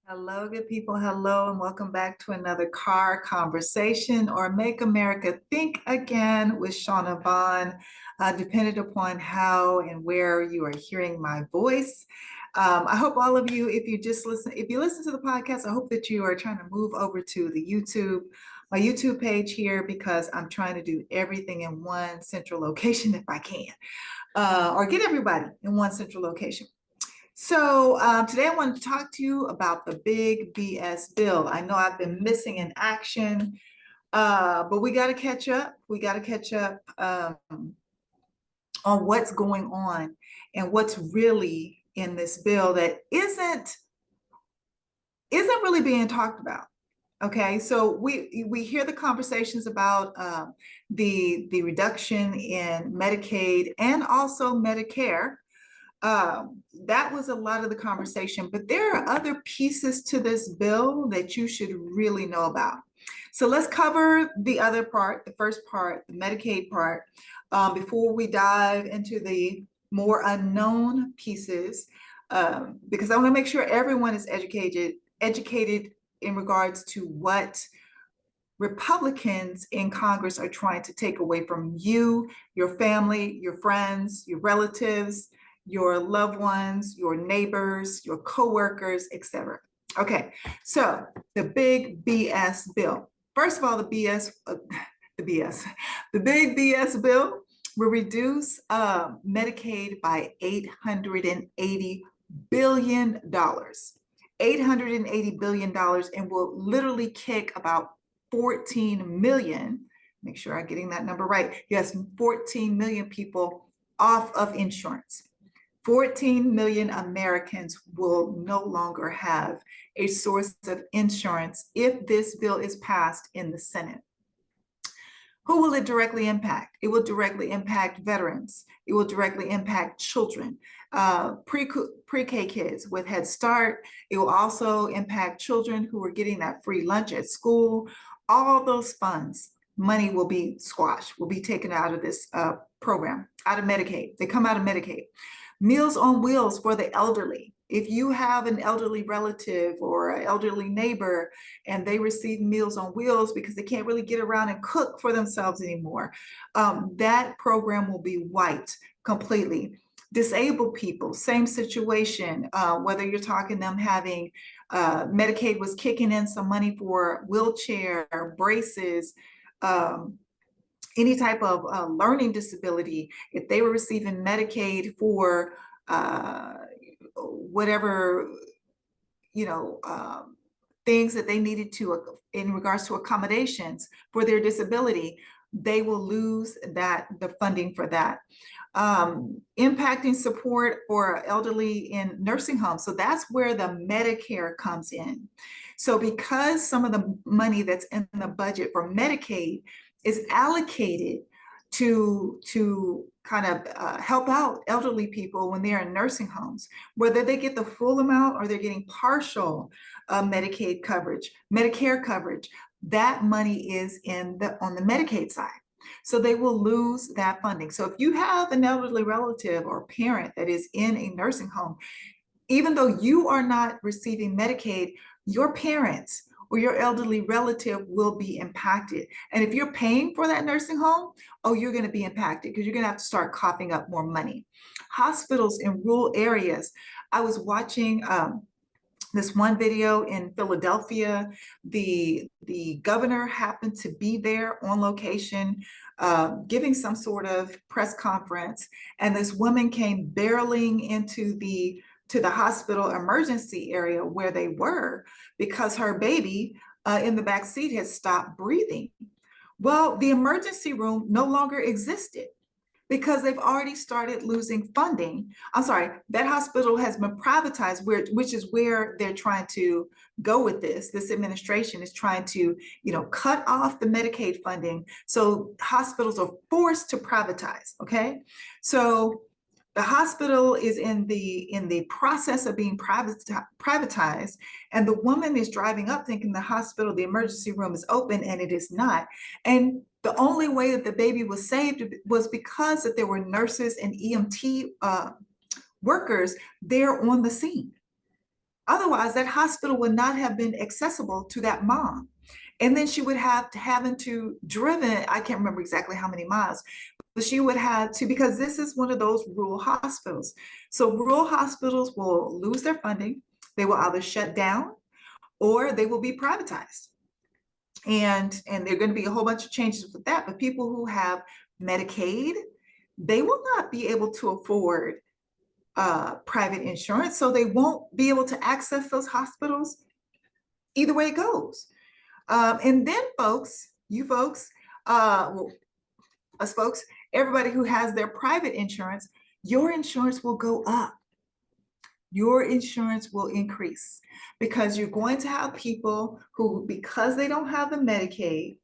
Hello, good people. Hello, and welcome back to another car conversation or Make America Think Again with Shauna Vaughn, depending upon how and where you are hearing my voice. I hope all of you, if you listen to the podcast, I hope that you are trying to move over to my YouTube page here, because I'm trying to do everything in one central location if I can, or get everybody in one central location. So today I want to talk to you about the big BS bill. I know I've been missing in action, but we got to catch up. We got to catch up on what's going on and what's really in this bill that isn't really being talked about. Okay, so we hear the conversations about the reduction in Medicaid and also Medicare. That was a lot of the conversation, but there are other pieces to this bill that you should really know about. So let's cover the other part, the first part, the Medicaid part, before we dive into the more unknown pieces, because I want to make sure everyone is educated in regards to what Republicans in Congress are trying to take away from you, your family, your friends, your relatives, your loved ones, your neighbors, your coworkers, etc. Okay, so the big BS bill. First of all, the big BS bill will reduce Medicaid by $880 billion. $880 billion, and will literally kick about 14 million, make sure I'm getting that number right. Yes, 14 million people off of insurance. 14 million Americans will no longer have a source of insurance if this bill is passed in the Senate. Who will it directly impact? It will directly impact veterans. It will directly impact children, pre-K kids with Head Start. It will also impact children who are getting that free lunch at school. All those funds, money will be squashed, will be taken out of this program, out of Medicaid. They come out of Medicaid. Meals on Wheels for the elderly. If you have an elderly relative or an elderly neighbor and they receive Meals on Wheels because they can't really get around and cook for themselves anymore, that program will be wiped completely. Disabled people, same situation, whether you're talking them having Medicaid was kicking in some money for wheelchair, braces, any type of learning disability, if they were receiving Medicaid for whatever, things that they needed to, in regards to accommodations for their disability, they will lose the funding for that. Impacting support for elderly in nursing homes. So that's where the Medicare comes in. So because some of the money that's in the budget for Medicaid is allocated to kind of help out elderly people when they're in nursing homes, whether they get the full amount or they're getting partial Medicaid coverage, Medicare coverage, that money is on the Medicaid side. So they will lose that funding. So if you have an elderly relative or parent that is in a nursing home, even though you are not receiving Medicaid, your parents or your elderly relative will be impacted. And if you're paying for that nursing home, oh, you're going to be impacted because you're going to have to start coughing up more money. Hospitals in rural areas. I was watching this one video in Philadelphia. The governor happened to be there on location, giving some sort of press conference, and this woman came barreling into the hospital emergency area where they were because her baby in the back seat had stopped breathing. Well, the emergency room no longer existed because they've already started losing funding. I'm sorry, that hospital has been privatized, which is where they're trying to go with this. This administration is trying to, cut off the Medicaid funding. So hospitals are forced to privatize, okay? So the hospital is in the process of being privatized, and the woman is driving up thinking the hospital, the emergency room is open, and it is not. And the only way that the baby was saved was because that there were nurses and EMT workers there on the scene. Otherwise, that hospital would not have been accessible to that mom. And then she would have to having to driven, I can't remember exactly how many miles, but she would have to, because this is one of those rural hospitals. So rural hospitals will lose their funding. They will either shut down or they will be privatized. And there are going to be a whole bunch of changes with that. But people who have Medicaid, they will not be able to afford private insurance, so they won't be able to access those hospitals either way it goes. And then folks, you folks, well, us folks, everybody who has their private insurance, your insurance will go up. Your insurance will increase because you're going to have people who, because they don't have the Medicaid,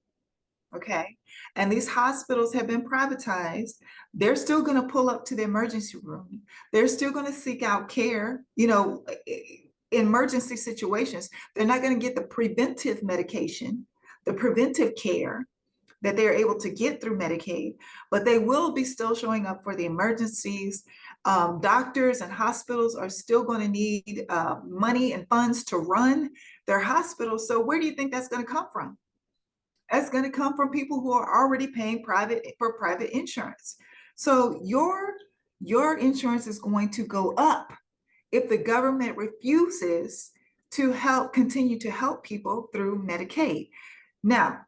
okay, and these hospitals have been privatized, they're still going to pull up to the emergency room. They're still going to seek out care, you know, emergency situations. They're not going to get the preventive medication, the preventive care that they're able to get through Medicaid, but they will be still showing up for the emergencies. Doctors and hospitals are still going to need money and funds to run their hospitals. So where do you think that's going to come from? That's going to come from people who are already paying for private insurance. So your insurance is going to go up if the government refuses to continue to help people through Medicaid. Now,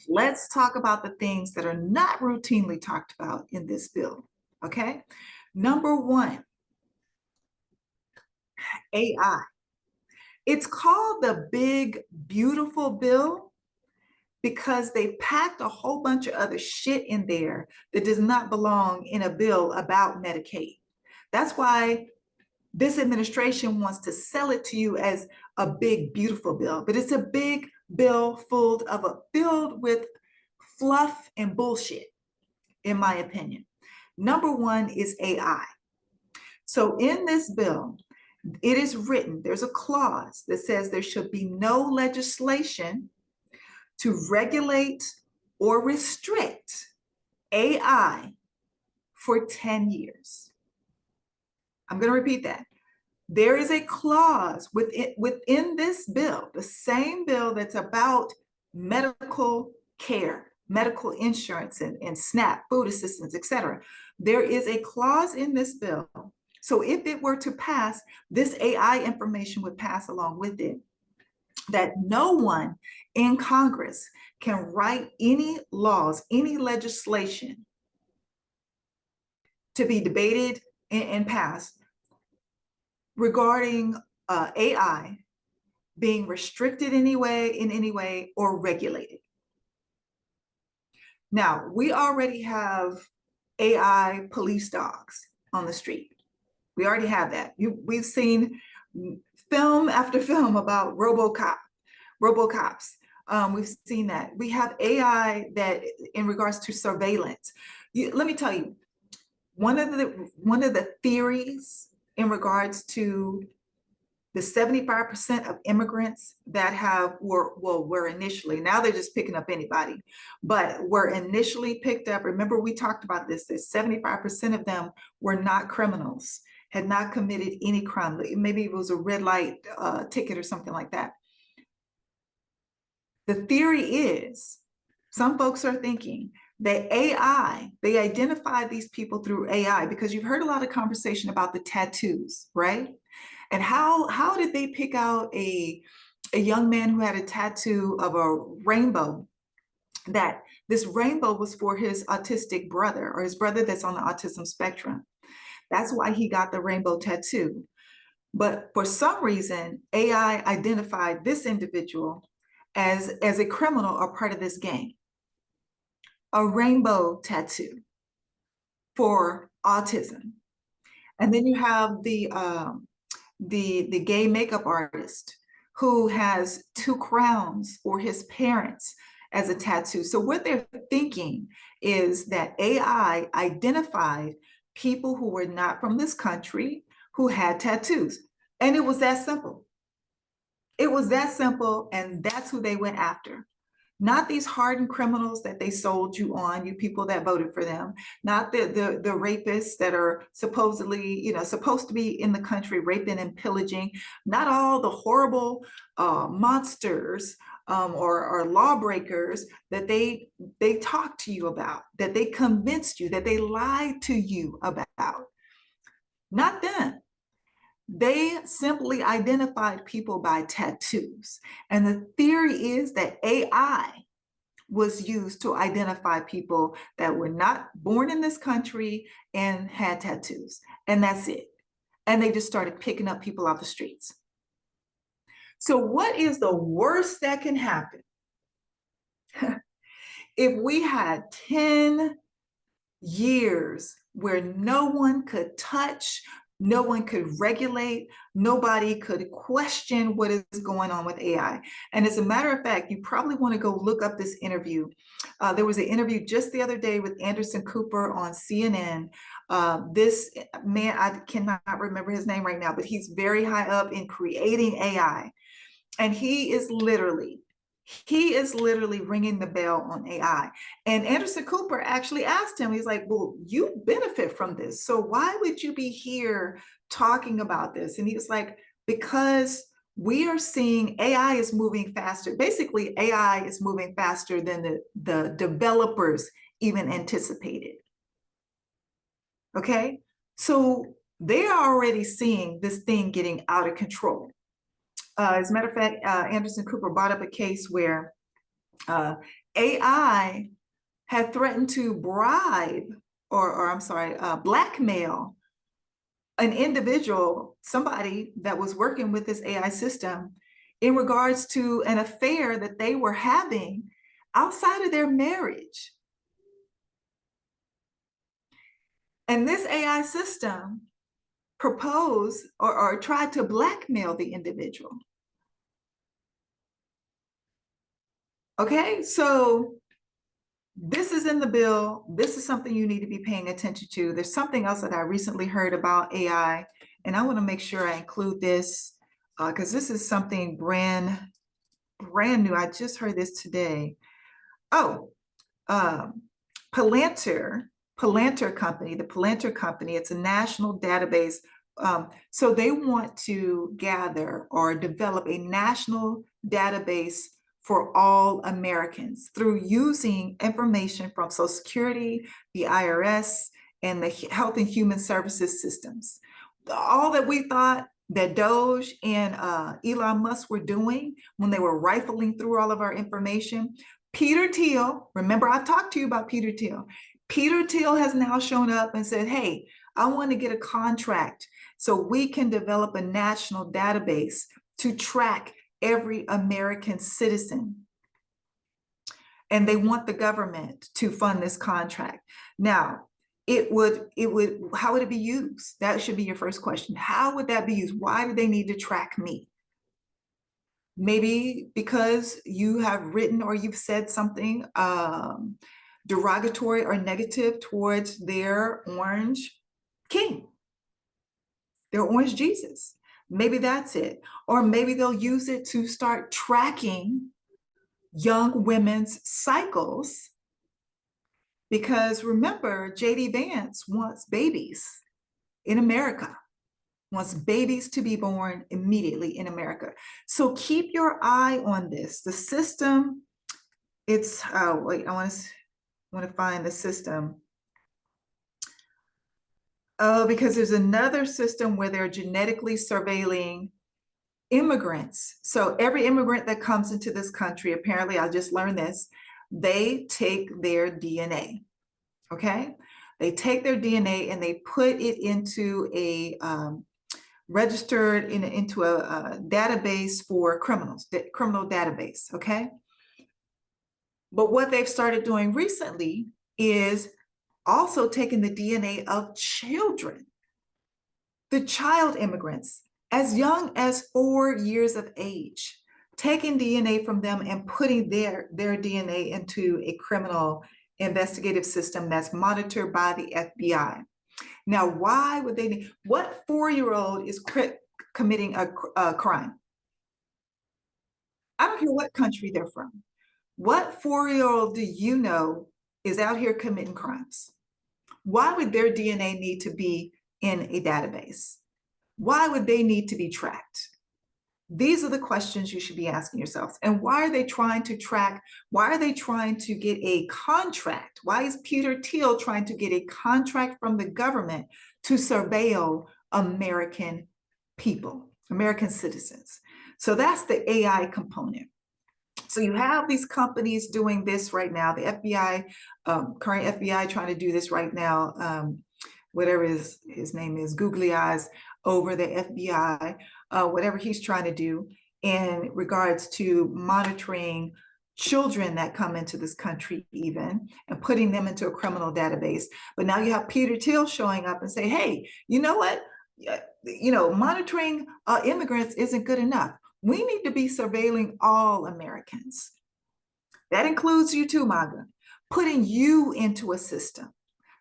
let's talk about the things that are not routinely talked about in this bill, okay? Number one, AI. It's called the Big Beautiful Bill because they packed a whole bunch of other shit in there that does not belong in a bill about Medicaid. That's why this administration wants to sell it to you as a big, beautiful bill, but it's a big bill filled with fluff and bullshit, in my opinion. Number one is AI. So in this bill, it is written, there's a clause that says there should be no legislation to regulate or restrict AI for 10 years. I'm going to repeat that. There is a clause within this bill, the same bill that's about medical care, medical insurance and SNAP, food assistance, etc. There is a clause in this bill. So if it were to pass, this AI information would pass along with it, that no one in Congress can write any laws, any legislation to be debated and passed regarding AI being restricted in any way or regulated. Now, we already have AI police dogs on the street. We already have that. We've seen film after film about RoboCops. We've seen that. We have AI that in regards to surveillance. Let me tell you, one of the theories in regards to the 75% of immigrants that were initially, now they're just picking up anybody, but were initially picked up. Remember, we talked about this, that 75% of them were not criminals, had not committed any crime. Maybe it was a red light ticket or something like that. The theory is, some folks are thinking that AI, they identified these people through AI, because you've heard a lot of conversation about the tattoos, right? And how did they pick out a young man who had a tattoo of a rainbow, that this rainbow was for his autistic brother, or his brother that's on the autism spectrum? That's why he got the rainbow tattoo. But for some reason, AI identified this individual as a criminal or part of this gang. A rainbow tattoo for autism. And then you have the gay makeup artist who has 2 crowns for his parents as a tattoo. So what they're thinking is that AI identified people who were not from this country who had tattoos. And it was that simple. It was that simple, and that's who they went after. Not these hardened criminals that they sold you on, you people that voted for them, not the rapists that are supposedly, supposed to be in the country raping and pillaging, not all the horrible monsters or lawbreakers that they talked to you about, that they convinced you, that they lied to you about. Not them. They simply identified people by tattoos. And the theory is that AI was used to identify people that were not born in this country and had tattoos. And that's it. And they just started picking up people off the streets. So what is the worst that can happen? If we had 10 years where no one could touch, no one could regulate, nobody could question what is going on with AI. And as a matter of fact, you probably want to go look up this interview. There was an interview just the other day with Anderson Cooper on CNN. This man, I cannot remember his name right now, but he's very high up in creating AI. And he is literally ringing the bell on AI. And Anderson Cooper actually asked him, he's like, well, you benefit from this. So why would you be here talking about this? And he was like, because we are seeing AI is moving faster. Basically, AI is moving faster than the developers even anticipated. Okay, so they're already seeing this thing getting out of control. As a matter of fact, Anderson Cooper brought up a case where AI had threatened to bribe, or I'm sorry, blackmail an individual, somebody that was working with this AI system in regards to an affair that they were having outside of their marriage. And this AI system proposed or tried to blackmail the individual. Okay, so this is in the bill. This is something you need to be paying attention to. There's something else that I recently heard about AI, and I want to make sure I include this because this is something brand new. I just heard this today. Oh, Palantir Company, the Palantir Company, it's a national database. So they want to gather or develop a national database for all Americans through using information from Social Security, the IRS, and the Health and Human Services systems. All that we thought that Doge and Elon Musk were doing when they were rifling through all of our information. Peter Thiel, remember I've talked to you about Peter Thiel. Peter Thiel has now shown up and said, hey, I want to get a contract so we can develop a national database to track every American citizen. And they want the government to fund this contract. Now, how would it be used? That should be your first question. How would that be used? Why do they need to track me? Maybe because you have written or you've said something derogatory or negative towards their orange king, their orange Jesus. Maybe that's it. Or maybe they'll use it to start tracking young women's cycles. Because remember, J.D. Vance wants babies in America, wants babies to be born immediately in America. So keep your eye on this. The system, it's, wait, I want to find the system. Oh, because there's another system where they're genetically surveilling immigrants. So every immigrant that comes into this country, apparently, I just learned this, they take their DNA, okay? They take their DNA and they put it into a registered into a database for criminals, criminal database, okay? But what they've started doing recently is also taking the DNA of children, the child immigrants, as young as 4 years of age, taking DNA from them and putting their DNA into a criminal investigative system that's monitored by the FBI. Now, why would they need, what 4-year-old is committing a crime? I don't care what country they're from. What 4-year-old do you know is out here committing crimes? Why would their DNA need to be in a database? Why would they need to be tracked? These are the questions you should be asking yourselves. And why are they trying to track? Why are they trying to get a contract? Why is Peter Thiel trying to get a contract from the government to surveil American people, American citizens? So that's the AI component. So you have these companies doing this right now. The FBI, current FBI trying to do this right now. Whatever his name is, Googly Eyes over the FBI, whatever he's trying to do in regards to monitoring children that come into this country even and putting them into a criminal database. But now you have Peter Thiel showing up and say, hey, you know what? Monitoring immigrants isn't good enough. We need to be surveilling all Americans. That includes you too, MAGA. Putting you into a system,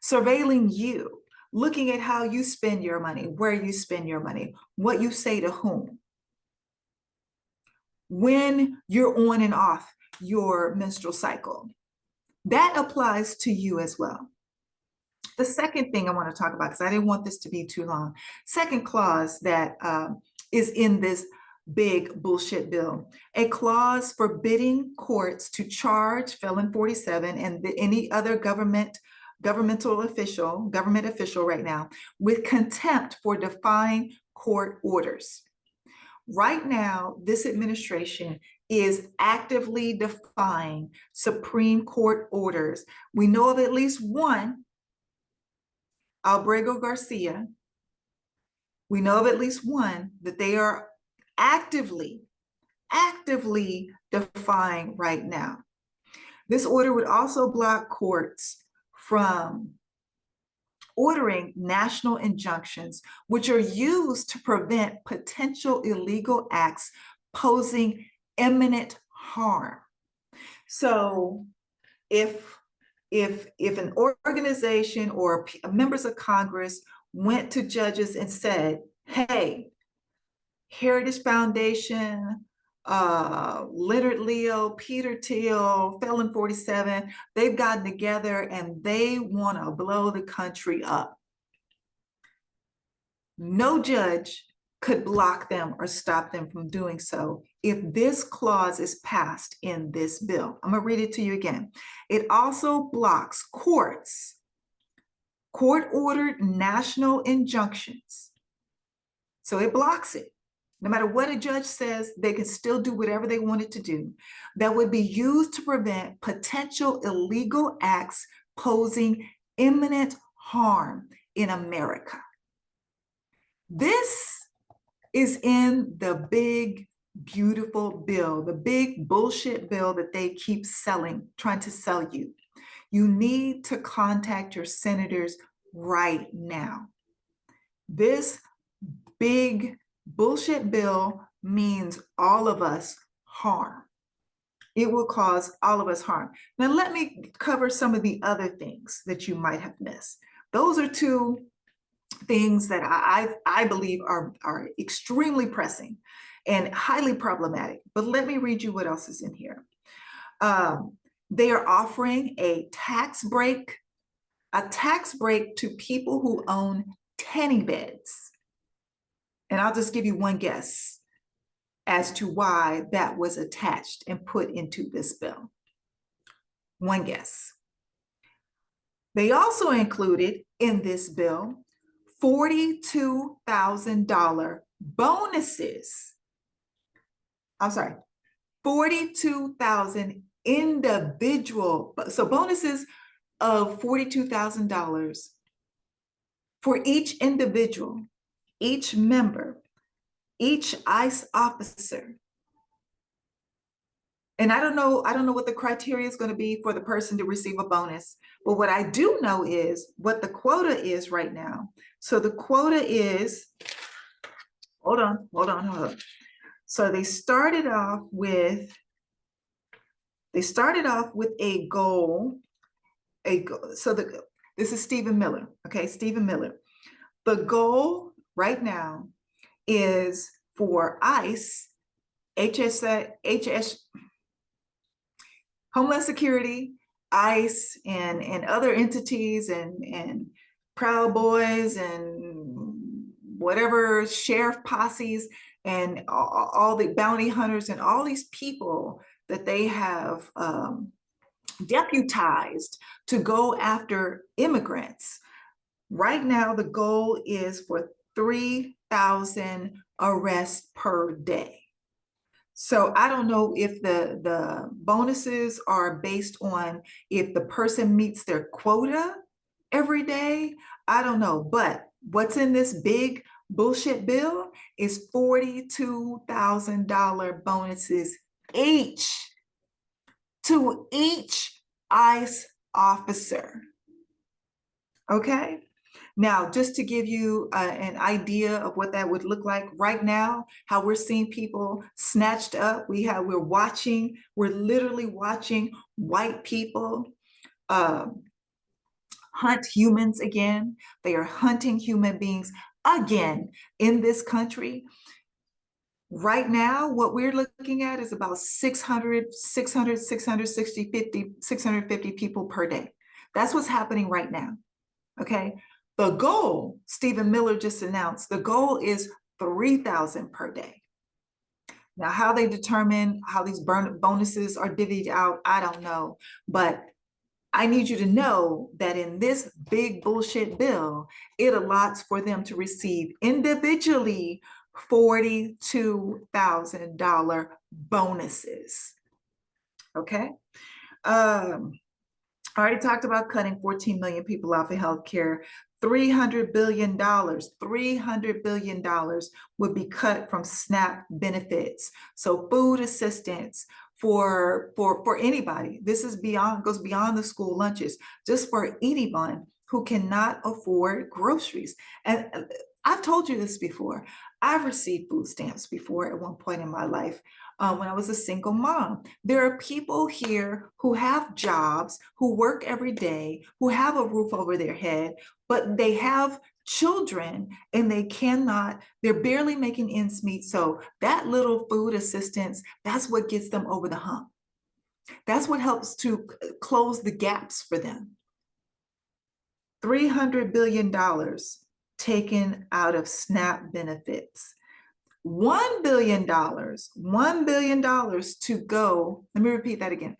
surveilling you, looking at how you spend your money, where you spend your money, what you say to whom, when you're on and off your menstrual cycle. That applies to you as well. The second thing I want to talk about, because I didn't want this to be too long, second clause that is in this big bullshit bill, a clause forbidding courts to charge Felon 47 and any other government official right now with contempt for defying court orders. Right now, this administration is actively defying Supreme Court orders. We know of at least one, Albrego Garcia. We know of at least one that they are actively defying right now. This order would also block courts from ordering national injunctions, which are used to prevent potential illegal acts posing imminent harm. So if an organization or members of Congress went to judges and said, hey, Heritage Foundation, Leonard Leo, Peter Thiel, Felon 47, they've gotten together and they want to blow the country up. No judge could block them or stop them from doing so if this clause is passed in this bill. I'm going to read it to you again. It also blocks court-ordered national injunctions. So it blocks it. No matter what a judge says, they can still do whatever they wanted to do that would be used to prevent potential illegal acts posing imminent harm in America. This is in the big, beautiful bill, the big bullshit bill that they keep selling, trying to sell you. You need to contact your senators right now. This big bullshit bill means all of us harm. It will cause all of us harm. Now, let me cover some of the other things that you might have missed. Those are two things that I believe are extremely pressing and highly problematic. But let me read you what else is in here. They are offering a tax break to people who own tanning beds. And I'll just give you one guess as to why that was attached and put into this bill. One guess. They also included in this bill $42,000 bonuses. I'm sorry, 42,000 individual, so bonuses of $42,000 for each individual, each member, each ICE officer. And I don't know what the criteria is going to be for the person to receive a bonus, but what I do know is what the quota is right now. So the quota is, hold on. So they started off with a goal. This is Stephen Miller, okay, Stephen Miller. The goal right now is for ICE, Homeland Security, ICE, and other entities and Proud Boys and whatever sheriff posses and all the bounty hunters and all these people that they have deputized to go after immigrants. Right now, the goal is for 3,000 arrests per day. So I don't know if the bonuses are based on if the person meets their quota every day. I don't know. But what's in this big bullshit bill is $42,000 bonuses each to each ICE officer. Okay. Now, just to give you an idea of what that would look like right now, how we're seeing people snatched up. We're literally watching white people hunt humans again. They are hunting human beings again in this country. Right now, what we're looking at is about 650 people per day. That's what's happening right now. Okay. The goal, Stephen Miller just announced, the goal is 3,000 per day. Now, how they determine how these bonuses are divvied out, I don't know. But I need you to know that in this big bullshit bill, it allots for them to receive individually $42,000 bonuses. Okay. I already talked about cutting 14 million people off of healthcare. $300 billion would be cut from SNAP benefits. So food assistance for anybody. This is goes beyond the school lunches, just for anyone who cannot afford groceries. And I've told you this before. I've received food stamps before at one point in my life. When I was a single mom. There are people here who have jobs, who work every day, who have a roof over their head, but they have children and they're barely making ends meet. So that little food assistance, that's what gets them over the hump. That's what helps to close the gaps for them. $300 billion taken out of SNAP benefits. $1 billion to go, let me repeat that again,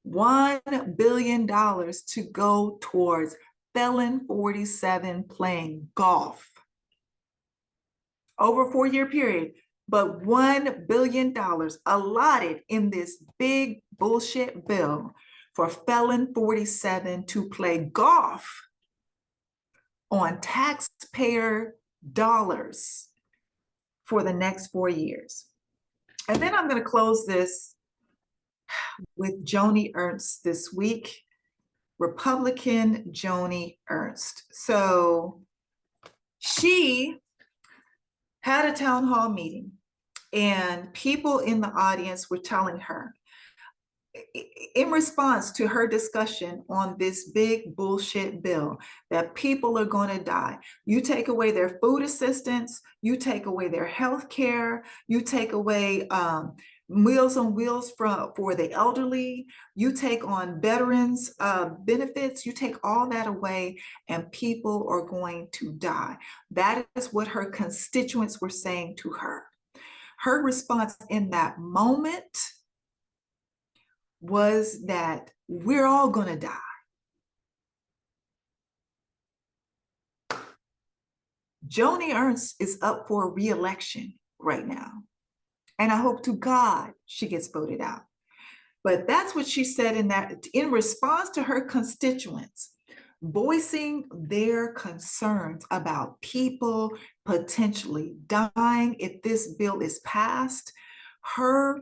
$1 billion to go towards Felon 47 playing golf over a 4-year period, but $1 billion allotted in this big bullshit bill for Felon 47 to play golf on taxpayer dollars for the next 4 years. And then I'm going to close this with Joni Ernst this week, Republican Joni Ernst. So she had a town hall meeting and people in the audience were telling her, in response to her discussion on this big bullshit bill, that people are going to die. You take away their food assistance, you take away their health care, you take away Meals on Wheels for the elderly, you take on veterans benefits, you take all that away and people are going to die. That is what her constituents were saying to her. Her response in that moment was that we're all going to die. Joni Ernst is up for re-election right now. And I hope to God she gets voted out. But that's what she said in response to her constituents voicing their concerns about people potentially dying if this bill is passed. Her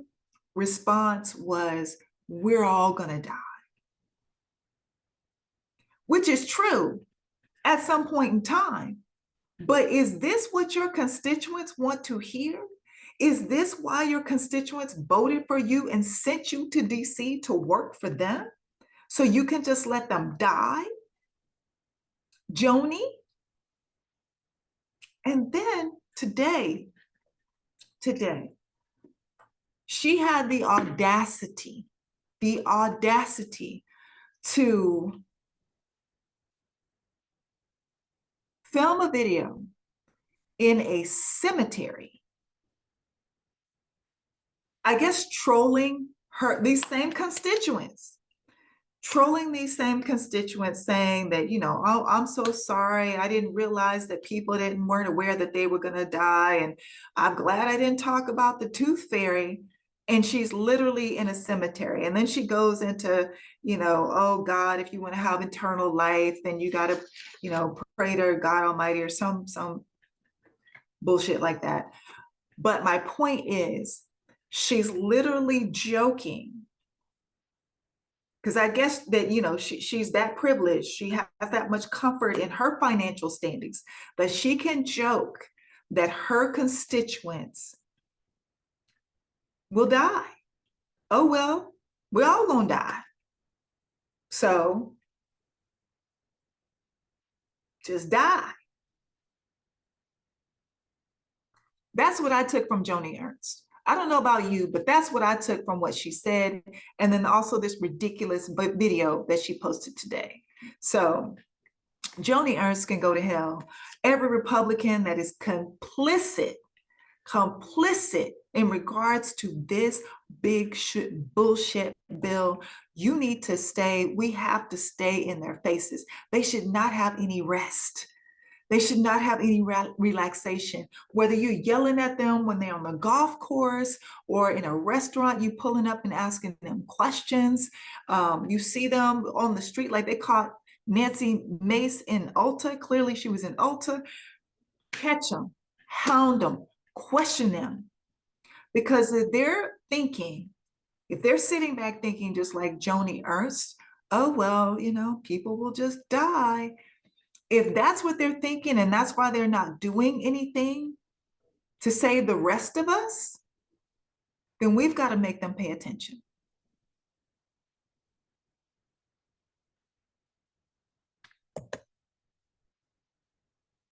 response was, we're all going to die. Which is true at some point in time. But is this what your constituents want to hear? Is this why your constituents voted for you and sent you to DC to work for them? So you can just let them die? Joni? And then today, she had the audacity the audacity to film a video in a cemetery, I guess trolling these same constituents, saying that, oh, I'm so sorry. I didn't realize that people weren't aware that they were going to die. And I'm glad I didn't talk about the tooth fairy. And she's literally in a cemetery. And then she goes into, oh God, if you want to have eternal life, then you got to, pray to God Almighty or some bullshit like that. But my point is, she's literally joking, because I guess that, she's that privileged. She has that much comfort in her financial standings, but she can joke that her constituents will die. Oh, well, we're all gonna die. So just die. That's what I took from Joni Ernst. I don't know about you, but that's what I took from what she said. And then also this ridiculous video that she posted today. So Joni Ernst can go to hell. Every Republican that is complicit in regards to this big bullshit bill, you need to stay. We have to stay in their faces. They should not have any rest. They should not have any relaxation. Whether you're yelling at them when they're on the golf course or in a restaurant, you pulling up and asking them questions. You see them on the street, like they caught Nancy Mace in Ulta. Clearly she was in Ulta. Catch them, hound them, question them. Because if they're sitting back thinking just like Joni Ernst, oh, well, people will just die. If that's what they're thinking and that's why they're not doing anything to save the rest of us, then we've got to make them pay attention.